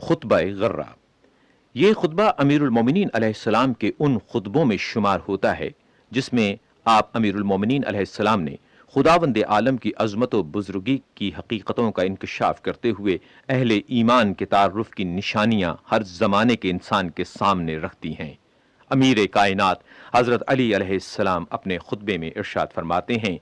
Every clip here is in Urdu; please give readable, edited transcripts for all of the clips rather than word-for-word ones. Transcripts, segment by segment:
خطبہ غرہ۔ یہ خطبہ امیر المومنین علیہ السلام کے ان خطبوں میں شمار ہوتا ہے جس میں آپ امیر المومنین علیہ السلام نے خداوند عالم کی عظمت و بزرگی کی حقیقتوں کا انکشاف کرتے ہوئے اہل ایمان کے تعارف کی نشانیاں ہر زمانے کے انسان کے سامنے رکھتی ہیں۔ امیر کائنات حضرت علی علیہ السلام اپنے خطبے میں ارشاد فرماتے ہیں،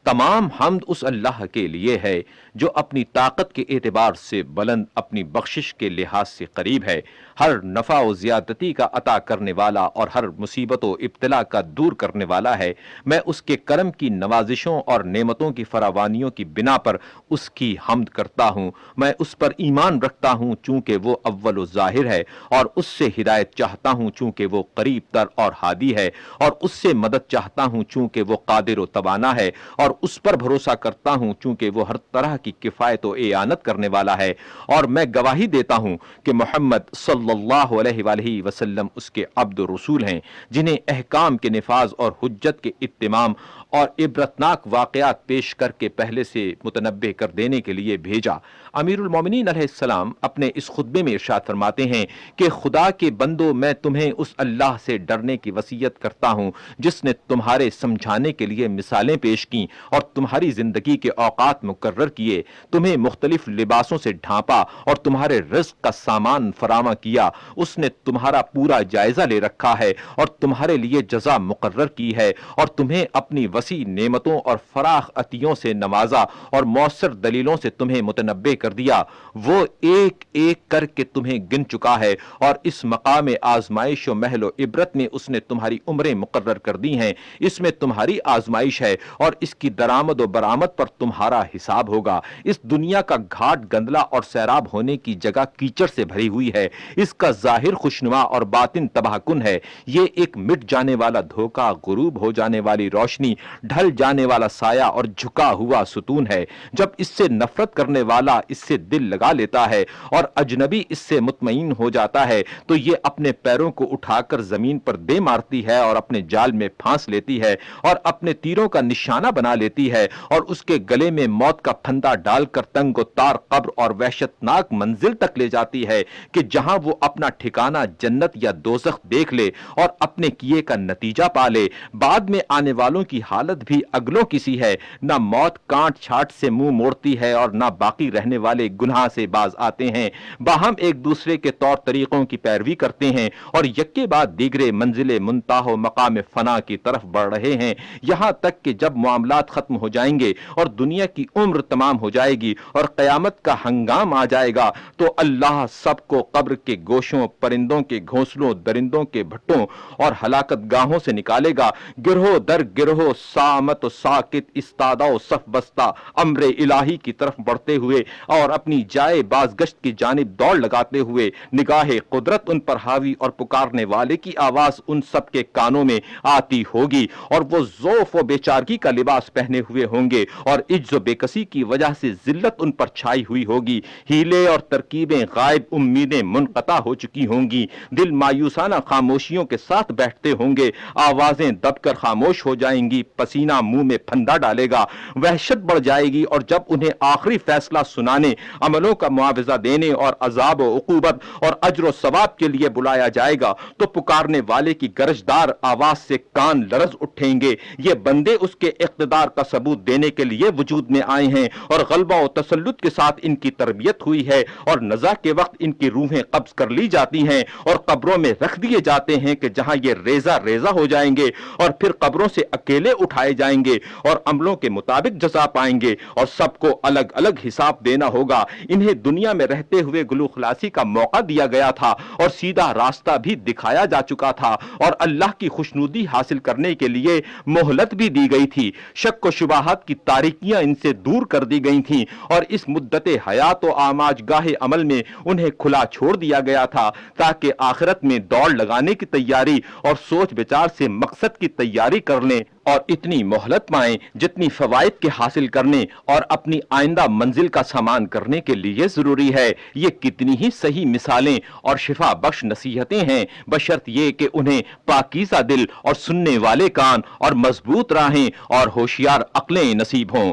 تمام حمد اس اللہ کے لیے ہے جو اپنی طاقت کے اعتبار سے بلند، اپنی بخشش کے لحاظ سے قریب ہے، ہر نفع و زیادتی کا عطا کرنے والا اور ہر مصیبت و ابتلا کا دور کرنے والا ہے۔ میں اس کے کرم کی نوازشوں اور نعمتوں کی فراوانیوں کی بنا پر اس کی حمد کرتا ہوں۔ میں اس پر ایمان رکھتا ہوں چونکہ وہ اول و ظاہر ہے، اور اس سے ہدایت چاہتا ہوں چونکہ وہ قریب تر اور ہادی ہے، اور اس سے مدد چاہتا ہوں چونکہ وہ قادر و توانا ہے، اور اس پر بھروسہ کرتا ہوں چونکہ وہ ہر طرح کی کفایت و اعانت کرنے والا ہے۔ اور میں گواہی دیتا ہوں کہ محمد صلی اللہ علیہ وآلہ وسلم اس کے عبد و رسول ہیں، جنہیں احکام کے نفاذ اور حجت کے اتمام اور عبرتناک واقعات پیش کر کے پہلے سے متنبہ کر دینے کے لیے بھیجا۔ امیر المومنین علیہ السلام اپنے اس خطبے میں ارشاد فرماتے ہیں کہ خدا کے بندو، میں تمہیں اس اللہ سے ڈرنے کی وصیت کرتا ہوں جس نے تمہارے سمجھانے کے لیے مثالیں پیش کیں اور تمہاری زندگی کے اوقات مقرر کیے، تمہیں مختلف لباسوں سے ڈھانپا اور تمہارے رزق کا سامان فراہم کیا۔ اس نے تمہارا پورا جائزہ لے رکھا ہے اور تمہارے لیے جزا مقرر کی ہے، اور تمہیں اپنی وسیع نعمتوں اور فراخ عطیوں سے نوازا اور مؤثر دلیلوں سے تمہیں متنبہ کر دیا۔ وہ ایک ایک کر کے تمہیں گن چکا ہے، اور اس مقام آزمائش و محل و عبرت میں اس نے تمہاری عمریں مقرر کر دی ہیں۔ اس میں تمہاری آزمائش ہے اور اس کی درآمد و برآمد پر تمہارا حساب ہوگا۔ اس دنیا کا گھاٹ گندلا اور سیراب ہونے کی جگہ کیچڑ سے بھری ہوئی ہے، اس کا ظاہر خوشنما اور باطن تباہ کن ہے۔ یہ ایک مٹ جانے والا دھوکہ، غروب ہو جانے والی روشنی، ڈھل جانے والا سایہ اور جھکا ہوا ستون ہے۔ جب اس سے نفرت کرنے والا اس سے دل لگا لیتا ہے اور اجنبی اس سے مطمئن ہو جاتا ہے تو یہ اپنے پیروں کو اٹھا کر زمین پر دے مارتی ہے اور اپنے جال میں پھانس لیتی ہے اور اپنے تیروں کا نشانہ بنا لیتی ہے، اور اس کے گلے میں موت کا پھندا ڈال کر تنگ و تار قبر اور وحشتناک منزل تک لے جاتی ہے کہ جہاں وہ اپنا ٹھکانہ جنت یا دوزخ دیکھ لے اور اپنے کیے کا نتیجہ پا لے۔ بعد میں آنے والوں کی حالت بھی اگلوں کسی ہے، نہ موت کانٹ چھاٹ سے منہ موڑتی ہے اور نہ باقی رہنے والے گناہ سے باز آتے ہیں۔ باہم ایک دوسرے کے طور طریقوں کی پیروی کرتے ہیں اور یکے بعد دیگرے منزل منتہا و مقام فنا کی طرف بڑھ رہے ہیں، یہاں تک کہ جب معاملات ختم ہو جائیں گے اور دنیا کی عمر تمام ہو جائے گی اور قیامت کا ہنگام آ جائے گا تو اللہ سب کو قبر کے گوشوں، پرندوں کے گھونسلوں، درندوں کے بھٹوں اور ہلاکت گاہوں سے نکالے گا، گروہ در گروہ، سامت و ساکت، استادہ و صف بستہ، امر الہی کی طرف بڑھتے ہوئے اور اپنی جائے بازگشت کی جانب دوڑ لگاتے ہوئے، نگاہ قدرت ان پر حاوی اور پکارنے والے کی آواز ان سب کے کانوں میں آتی ہوگی، اور وہ ضعف و بیچارگی کا لباس پہنے ہوئے ہوں گے اور عجز و بے کسی کی وجہ سے ذلت ان پر چھائی ہوئی ہوگی۔ ہیلے اور ترکیبیں غائب، امیدیں منقطع ہو چکی ہوں گی، دل مایوسانہ خاموشیوں کے ساتھ بیٹھتے ہوں گے، آوازیں دب کر خاموش ہو جائیں گی، پسینہ منہ میں پھندا ڈالے گا، وحشت بڑھ جائے گی، اور جب انہیں آخری فیصلہ سنانے، عملوں کا معاوضہ دینے اور عذاب و عقوبت اور اجر و ثواب کے لیے بلایا جائے گا تو پکارنے والے کی گرجدار آواز سے کان لرز اٹھیں گے۔ یہ بندے اس کے اقتدار کا ثبوت دینے کے لیے وجود میں آئے ہیں اور غلبہ و تسلط کے ساتھ ان کی تربیت ہوئی ہے، اور نزع کے وقت ان کی روحیں قبض کر لی جاتی ہیں اور قبروں میں رکھ دیے جاتے ہیں کہ جہاں یہ ریزہ ریزہ ہو جائیں گے، اور پھر قبروں سے اکیلے اٹھائے جائیں گے اور عملوں کے مطابق جزا پائیں گے، اور سب کو الگ الگ حساب دینا ہوگا۔ انہیں دنیا میں رہتے ہوئے گلو خلاصی کا موقع دیا گیا تھا اور سیدھا راستہ بھی دکھایا جا چکا تھا، اور اللہ کی خوشنودی حاصل کرنے کے لیے مہلت بھی دی گئی تھی۔ شک و شبہات کی تاریکیاں ان سے دور کر دی گئی تھیں، اور اس مدت حیات و آماج گاہ عمل میں انہیں کھلا چھوڑ دیا گیا تھا تاکہ آخرت میں دوڑ لگانے کی تیاری اور سوچ بچار سے مقصد کی تیاری کر لیں اور اتنی مہلت پائیں جتنی فوائد کے حاصل کرنے اور اپنی آئندہ منزل کا سامان کرنے کے لیے ضروری ہے۔ یہ کتنی ہی صحیح مثالیں اور شفا بخش نصیحتیں ہیں، بشرط یہ کہ انہیں پاکیزہ دل اور سننے والے کان اور مضبوط راہیں اور ہوشیار عقلیں نصیب ہوں۔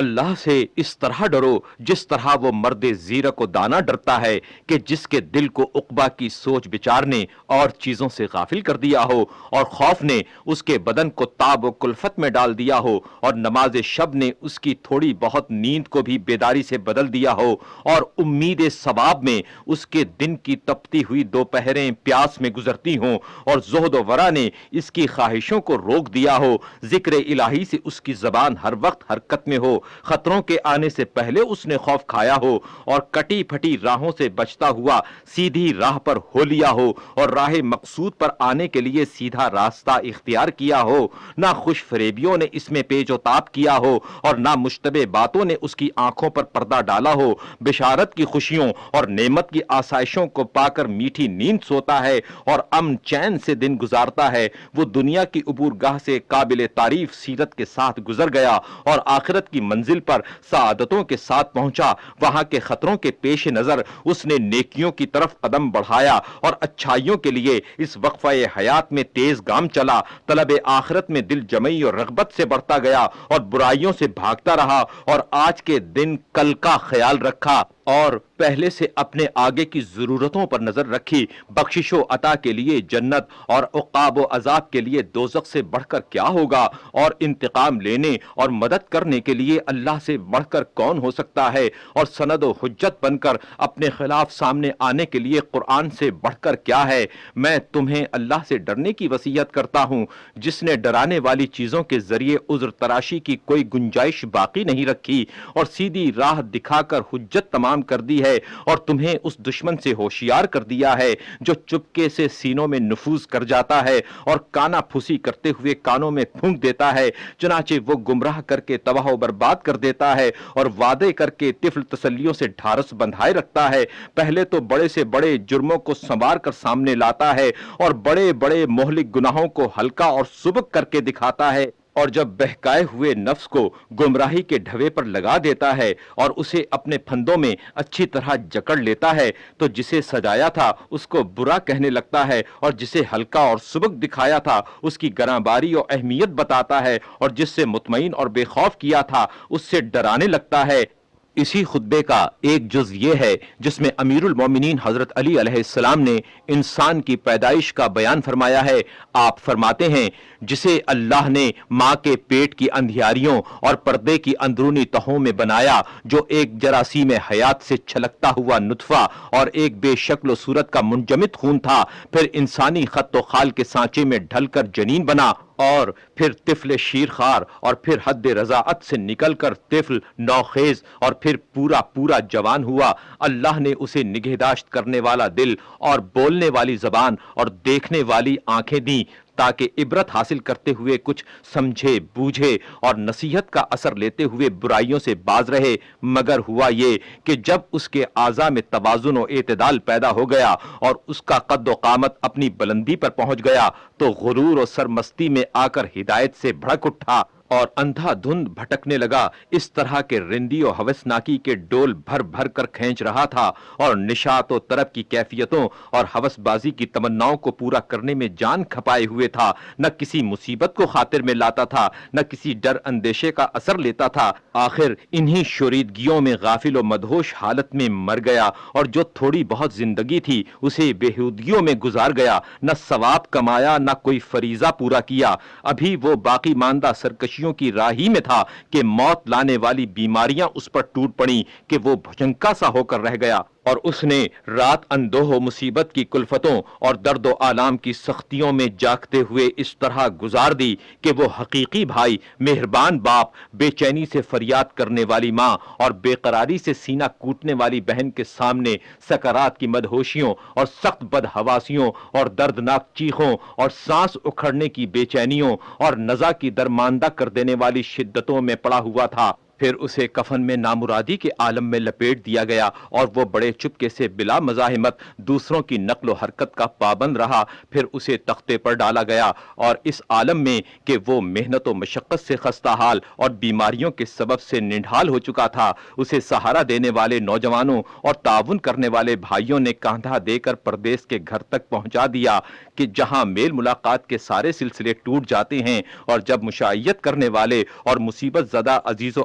اللہ سے اس طرح ڈرو جس طرح وہ مرد زیرک و دانا ڈرتا ہے کہ جس کے دل کو عقبہ کی سوچ بچار نے اور چیزوں سے غافل کر دیا ہو، اور خوف نے اس کے بدن کو تاب و کلفت میں ڈال دیا ہو، اور نماز شب نے اس کی تھوڑی بہت نیند کو بھی بیداری سے بدل دیا ہو، اور امید ثواب میں اس کے دن کی تپتی ہوئی دوپہریں پیاس میں گزرتی ہوں، اور زہد و ورع نے اس کی خواہشوں کو روک دیا ہو، ذکر الہی سے اس کی زبان ہر وقت حرکت میں ہو، خطروں کے آنے سے پہلے اس نے خوف کھایا ہو، اور کٹی پھٹی راہوں سے بچتا ہوا سیدھی راہ پر ہو لیا ہو، اور راہ مقصود پر آنے کے لیے سیدھا راستہ اختیار کیا ہو، نہ خوش فریبیوں نے اس میں پیچ و تاب کیا ہو، اور نہ مشتبہ باتوں نے اس کی آنکھوں پر پردہ ڈالا ہو، بشارت کی خوشیوں اور نعمت کی آسائشوں کو پا کر میٹھی نیند سوتا ہے اور امن چین سے دن گزارتا ہے، وہ دنیا کی عبور گاہ سے قابل تعریف سیرت کے ساتھ گزر گیا اور آخرت کی منزل پر سعادتوں کے ساتھ پہنچا، وہاں کے خطروں کے پیش نظر اس نے نیکیوں کی طرف قدم بڑھایا اور اچھائیوں کے لیے اس وقفہ حیات میں تیز گام چلا، طلب آخرت میں دل جمعی اور رغبت سے بڑھتا گیا اور برائیوں سے بھاگتا رہا، اور آج کے دن کل کا خیال رکھا اور پہلے سے اپنے آگے کی ضرورتوں پر نظر رکھی، بخشش و عطا کے لیے جنت اور عقاب و عذاب کے لیے دوزخ سے بڑھ کر کیا ہوگا، اور انتقام لینے اور مدد کرنے کے لیے اللہ سے بڑھ کر کون ہو سکتا ہے، اور سند و حجت بن کر اپنے خلاف سامنے آنے کے لیے قرآن سے بڑھ کر کیا ہے۔ میں تمہیں اللہ سے ڈرنے کی وصیت کرتا ہوں جس نے ڈرانے والی چیزوں کے ذریعے عذر تراشی کی کوئی گنجائش باقی نہیں رکھی اور سیدھی راہ دکھا کر حجت تمام کر دی ہے، اور تمہیں اس دشمن سے ہوشیار کر دیا ہے جو چپکے سے سینوں میں نفوذ کر جاتا ہے اور کانا پھوسی کرتے ہوئے کانوں میں پھونک دیتا ہے، چنانچہ وہ گمراہ کر کے تباہ و برباد کر دیتا ہے اور وعدے کر کے طفل تسلیوں سے ڈھارس بندھائے رکھتا ہے، پہلے تو بڑے سے بڑے جرموں کو سنوار کر سامنے لاتا ہے اور بڑے بڑے مہلک گناہوں کو ہلکا اور سبک کر کے دکھاتا ہے، اور جب بہکائے ہوئے نفس کو گمراہی کے ڈھوے پر لگا دیتا ہے اور اسے اپنے پھندوں میں اچھی طرح جکڑ لیتا ہے تو جسے سجایا تھا اس کو برا کہنے لگتا ہے، اور جسے ہلکا اور سبک دکھایا تھا اس کی گراں باری اور اہمیت بتاتا ہے، اور جس سے مطمئن اور بے خوف کیا تھا اس سے ڈرانے لگتا ہے۔ اسی خطبے کا ایک جز یہ ہے جس میں امیر المومنین حضرت علی علیہ السلام نے انسان کی پیدائش کا بیان فرمایا ہے۔ آپ فرماتے ہیں، جسے اللہ نے ماں کے پیٹ کی اندھیاریوں اور پردے کی اندرونی تہوں میں بنایا، جو ایک جراثیم حیات سے چھلکتا ہوا نطفہ اور ایک بے شکل و صورت کا منجمد خون تھا، پھر انسانی خط و خال کے سانچے میں ڈھل کر جنین بنا، اور پھر طفل شیرخوار، اور پھر حد رضاعت سے نکل کر طفل نوخیز، اور پھر پورا جوان ہوا۔ اللہ نے اسے نگہداشت کرنے والا دل اور بولنے والی زبان اور دیکھنے والی آنکھیں دیں تاکہ عبرت حاصل کرتے ہوئے کچھ سمجھے بوجھے اور نصیحت کا اثر لیتے ہوئے برائیوں سے باز رہے، مگر ہوا یہ کہ جب اس کے اعضاء میں توازن و اعتدال پیدا ہو گیا اور اس کا قد و قامت اپنی بلندی پر پہنچ گیا تو غرور و سرمستی میں آ کر ہدایت سے بھڑک اٹھا اور اندھا دھند بھٹکنے لگا، اس طرح کے رندی و ہوسناکی کے ڈول بھر بھر کر کھینچ رہا تھا، اور نشاط و طرب کی کیفیتوں اور ہوس بازی کی تمناؤں کو پورا کرنے میں جان کھپائے ہوئے تھا، نہ کسی مصیبت کو خاطر میں لاتا تھا، نہ کسی ڈر اندیشے کا اثر لیتا تھا، آخر انہی شوریدگیوں میں غافل و مدہوش حالت میں مر گیا، اور جو تھوڑی بہت زندگی تھی اسے بےہودگیوں میں گزار گیا، نہ ثواب کمایا نہ کوئی فریضہ پورا کیا، ابھی وہ باقی ماندہ سرکشی کی راہی میں تھا کہ موت لانے والی بیماریاں اس پر ٹوٹ پڑیں کہ وہ بھجنکا سا ہو کر رہ گیا، اور اس نے رات اندوہ و مصیبت کی کلفتوں اور درد و آلام کی سختیوں میں جاگتے ہوئے اس طرح گزار دی کہ وہ حقیقی بھائی، مہربان باپ، بے چینی سے فریاد کرنے والی ماں اور بے قراری سے سینہ کوٹنے والی بہن کے سامنے سکرات کی مدہوشیوں اور سخت بدحواسیوں اور دردناک چیخوں اور سانس اکھڑنے کی بے چینیوں اور نزع کی درماندہ کر دینے والی شدتوں میں پڑا ہوا تھا۔ پھر اسے کفن میں نامرادی کے عالم میں لپیٹ دیا گیا اور وہ بڑے چپکے سے بلا مزاحمت دوسروں کی نقل و حرکت کا پابند رہا، پھر اسے تختے پر ڈالا گیا اور اس عالم میں کہ وہ محنت و مشقت سے خستہ حال اور بیماریوں کے سبب سے نڈھال ہو چکا تھا، اسے سہارا دینے والے نوجوانوں اور تعاون کرنے والے بھائیوں نے کاندھا دے کر پردیس کے گھر تک پہنچا دیا کہ جہاں میل ملاقات کے سارے سلسلے ٹوٹ جاتے ہیں، اور جب مشائیت کرنے والے اور مصیبت زدہ عزیز و